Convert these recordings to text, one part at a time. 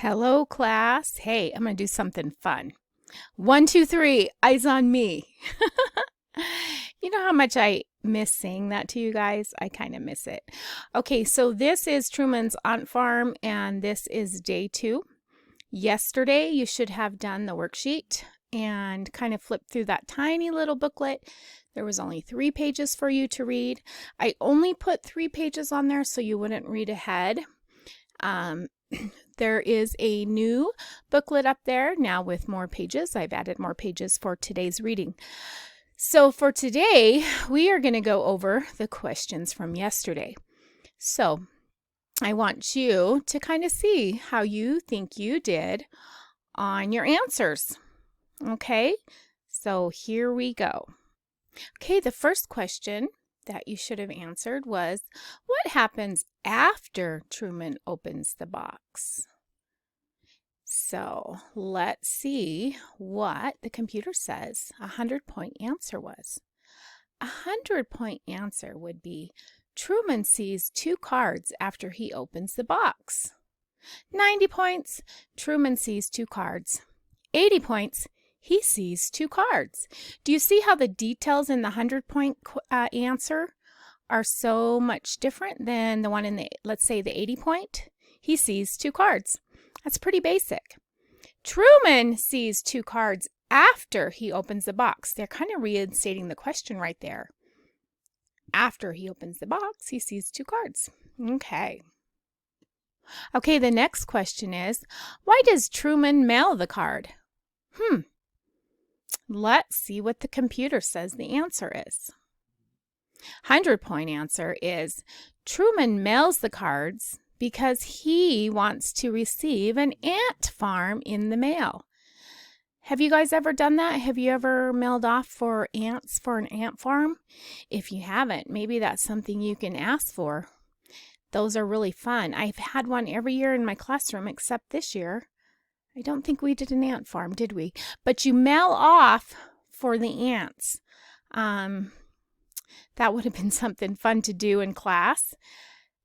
Hello, class. Hey, I'm going to do something fun. 1, 2, 3, eyes on me. You know how much I miss saying that to you guys? I kind of miss it. Okay, so this is Truman's Ant Farm, and this is day 2. Yesterday, you should have done the worksheet and kind of flipped through that tiny little booklet. There was only 3 pages for you to read. I only put 3 pages on there so you wouldn't read ahead. There is a new booklet up there now with more pages. I've added more pages for today's reading. So for today, we are going to go over the questions from yesterday. So I want you to kind of see how you think you did on your answers. Okay, so here we go. Okay, the first question that you should have answered was, what happens after Truman opens the box? So let's see what the computer says a 100-point answer was. A 100-point answer would be, Truman sees 2 cards after he opens the box. 90 points, Truman sees 2 cards. 80 points, he sees 2 cards. Do you see how the details in the 100-point answer are so much different than the one in the, let's say, the 80-point? He sees 2 cards. That's pretty basic. Truman sees 2 cards after he opens the box. They're kind of reinstating the question right there. After he opens the box, he sees 2 cards. Okay. Okay, the next question is, why does Truman mail the card? Let's see what the computer says the answer is. 100-point answer is, Truman mails the cards because he wants to receive an ant farm in the mail. Have you guys ever done that? Have you ever mailed off for ants for an ant farm? If you haven't, maybe that's something you can ask for. Those are really fun. I've had one every year in my classroom except this year. I don't think we did an ant farm, did we? But you mail off for the ants. That would have been something fun to do in class.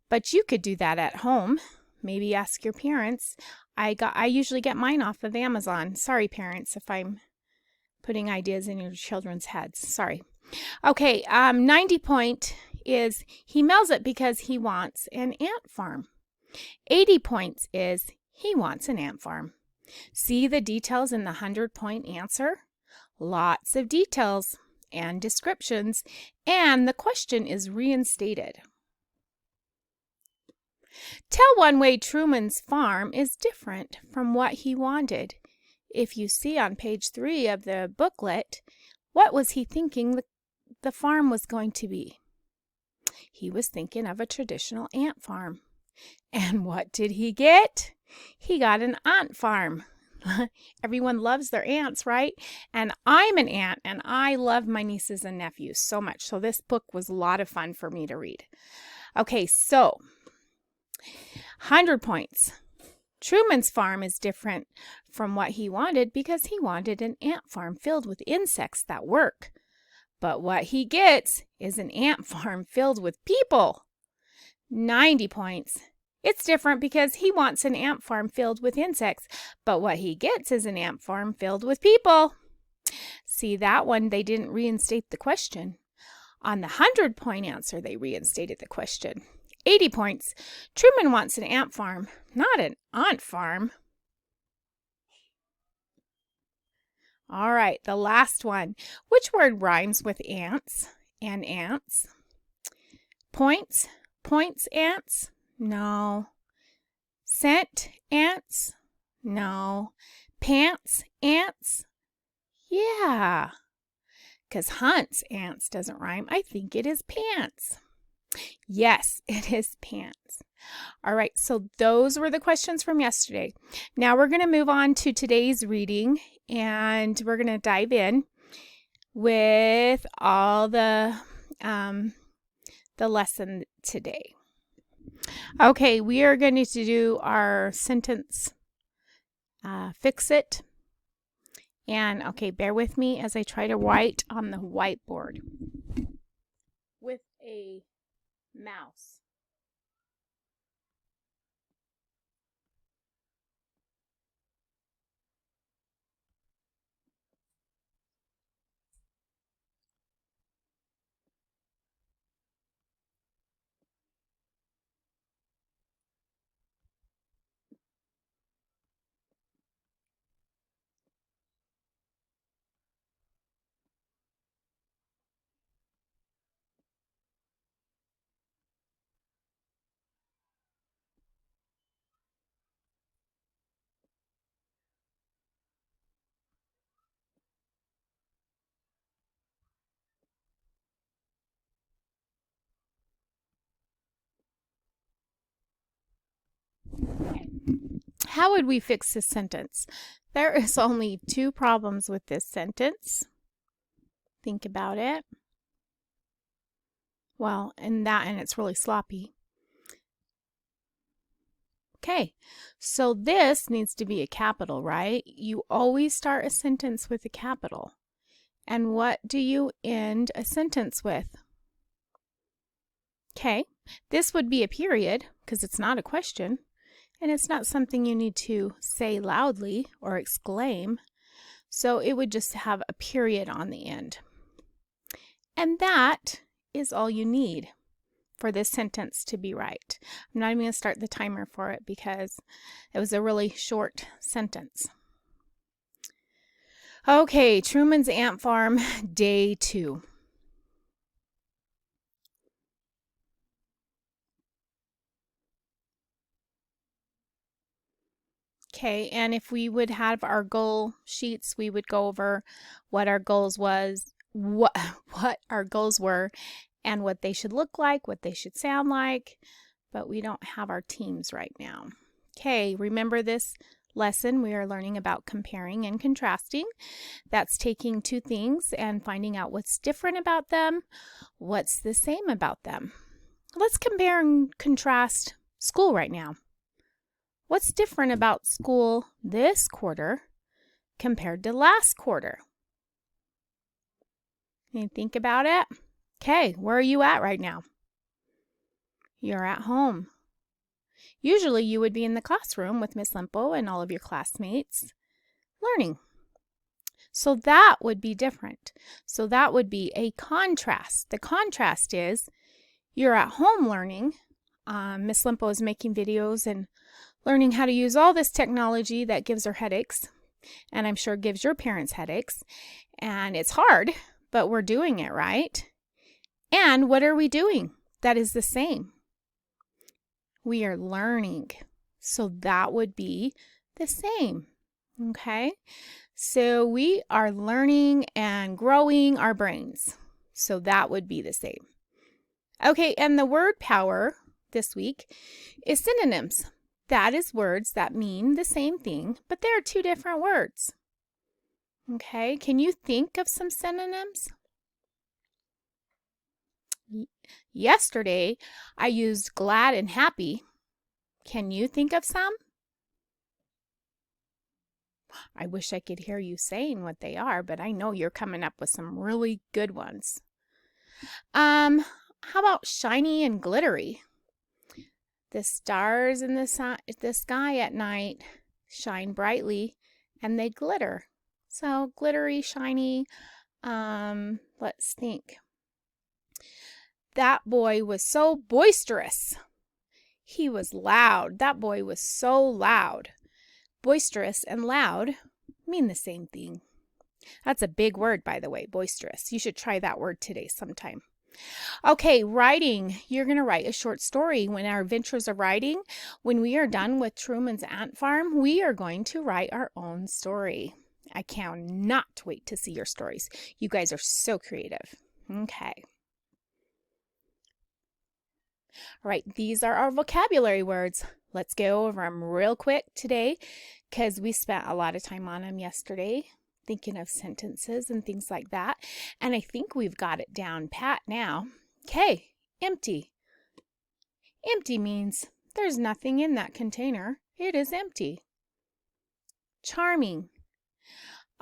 But you could do that at home. Maybe ask your parents. I usually get mine off of Amazon. Sorry, parents, if I'm putting ideas in your children's heads. Sorry. Okay, 90-point is he mails it because he wants an ant farm. 80 points is he wants an ant farm. See the details in the 100-point answer? Lots of details and descriptions, and the question is reinstated. Tell one way Truman's farm is different from what he wanted. If you see on page 3 of the booklet, what was he thinking the farm was going to be? He was thinking of a traditional ant farm. And what did he get? He got an ant farm. Everyone loves their ants, right? And I'm an ant, and I love my nieces and nephews so much. So this book was a lot of fun for me to read. Okay, so 100 points. Truman's farm is different from what he wanted because he wanted an ant farm filled with insects that work. But what he gets is an ant farm filled with people. 90 points. It's different because he wants an ant farm filled with insects, but what he gets is an ant farm filled with people. See, that one, they didn't reinstate the question. On the 100-point answer, they reinstated the question. 80 points. Truman wants an ant farm, not an ant farm. All right, the last one. Which word rhymes with ants and ants? Points? Points ants? No. Scent ants? No. Pants ants? Yeah. Because hunts ants doesn't rhyme. I think it is pants. Yes, it is pants. All right, so those were the questions from yesterday. Now we're going to move on to today's reading, and we're going to dive in with all the lesson today. Okay, we are going to do our sentence fix it. And okay, bear with me as I try to write on the whiteboard with a mouse. How would we fix this sentence? There is only two problems with this sentence. Think about it. Well, and it's really sloppy. Okay, so this needs to be a capital, right? You always start a sentence with a capital. And what do you end a sentence with? Okay, this would be a period because it's not a question. And it's not something you need to say loudly or exclaim. So it would just have a period on the end. And that is all you need for this sentence to be right. I'm not even going to start the timer for it because it was a really short sentence. Okay, Truman's Ant Farm, day 2. Okay, and if we would have our goal sheets, we would go over what our goals what our goals were and what they should look like, what they should sound like, but we don't have our teams right now. Okay, remember this lesson, we are learning about comparing and contrasting. That's taking two things and finding out what's different about them, what's the same about them. Let's compare and contrast school right now. What's different about school this quarter compared to last quarter? Can you think about it? Okay, where are you at right now? You're at home. Usually you would be in the classroom with Miss Limpo and all of your classmates learning. So that would be different. So that would be a contrast. The contrast is you're at home learning. Miss Limpo is making videos and learning how to use all this technology that gives her headaches, and I'm sure gives your parents headaches. And it's hard, but we're doing it, right? And what are we doing that is the same? We are learning. So that would be the same. Okay? So we are learning and growing our brains. So that would be the same. Okay, and the word power this week is synonyms. That is words that mean the same thing, but they are two different words. Okay, can you think of some synonyms? Yesterday, I used glad and happy. Can you think of some? I wish I could hear you saying what they are, but I know you're coming up with some really good ones. How about shiny and glittery? The stars in the sky at night shine brightly and they glitter. So glittery, shiny, let's think. That boy was so boisterous. He was loud. That boy was so loud. Boisterous and loud mean the same thing. That's a big word, by the way, boisterous. You should try that word today sometime. Okay, writing. You're going to write a short story. When our adventures of writing, when we are done with Truman's Ant Farm, we are going to write our own story. I cannot wait to see your stories. You guys are so creative. Okay. All right, these are our vocabulary words. Let's go over them real quick today because we spent a lot of time on them yesterday, thinking of sentences and things like that. And I think we've got it down pat now. Okay, empty. Empty means there's nothing in that container. It is empty. Charming.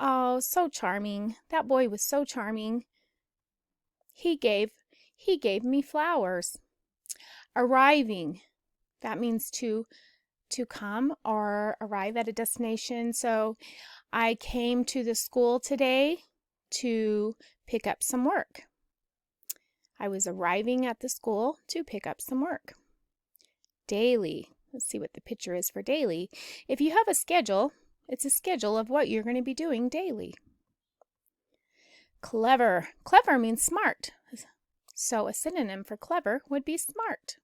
Oh, so charming. That boy was so charming. He gave me flowers. Arriving. That means to come or arrive at a destination. So I came to the school today to pick up some work. I was arriving at the school to pick up some work. Daily. Let's see what the picture is for daily. If you have a schedule, it's a schedule of what you're going to be doing daily. Clever. Clever means smart. So a synonym for clever would be smart.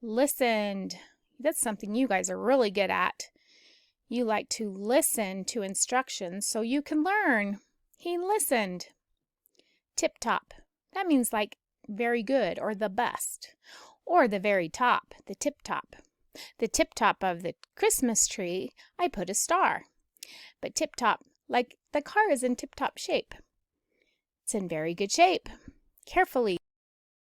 Listened. That's something you guys are really good at. You like to listen to instructions so you can learn. He listened. Tip-top. That means like very good or the best. Or the very top, the tip-top. The tip-top of the Christmas tree, I put a star. But tip-top, like the car is in tip-top shape. It's in very good shape. Carefully